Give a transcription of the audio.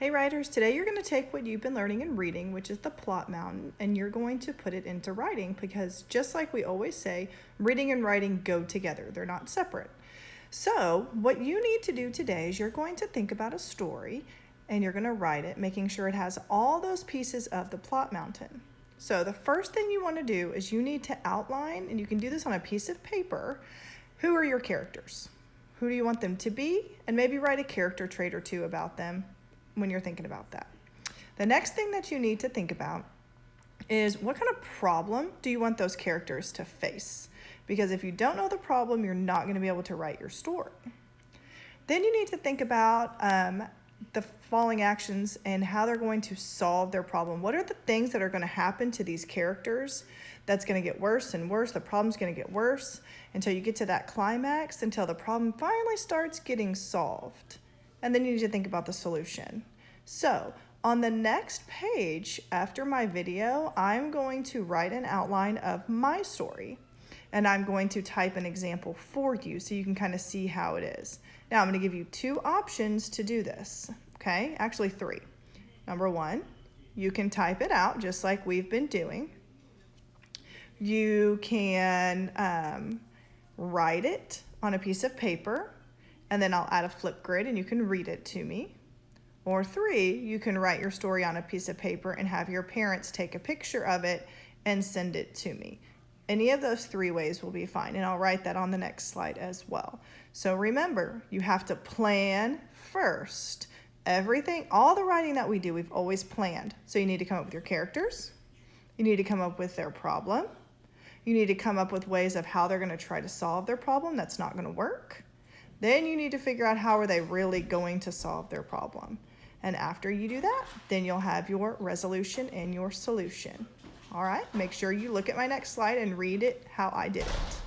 Hey writers, today you're going to take what you've been learning in reading, which is the plot mountain, and you're going to put it into writing because just like we always say, reading and writing go together. They're not separate. So what you need to do today is you're going to think about a story and you're going to write it, making sure it has all those pieces of the plot mountain. So the first thing you want to do is you need to outline, and you can do this on a piece of paper, who are your characters? Who do you want them to be? And maybe write a character trait or two about them when you're thinking about that. The next thing that you need to think about is what kind of problem do you want those characters to face? Because if you don't know the problem, you're not going to be able to write your story. Then you need to think about the following actions and how they're going to solve their problem. What are the things that are going to happen to these characters that's going to get worse and worse? The problem's going to get worse until you get to that climax, until the problem finally starts getting solved. And then you need to think about the solution. So on the next page after my video, I'm going to write an outline of my story, and I'm going to type an example for you so you can kind of see how it is. Now I'm going to give you two options to do this, okay? Actually three. Number one, you can type it out just like we've been doing. You can write it on a piece of paper, and then I'll add a flip grid and you can read it to me. Or three, you can write your story on a piece of paper and have your parents take a picture of it and send it to me. Any of those three ways will be fine, and I'll write that on the next slide as well. So remember, you have to plan first. Everything, all the writing that we do, we've always planned. So you need to come up with your characters. You need to come up with their problem. You need to come up with ways of how they're going to try to solve their problem that's not going to work. Then you need to figure out how are they really going to solve their problem. And after you do that, then you'll have your resolution and your solution. All right, make sure you look at my next slide and read it how I did it.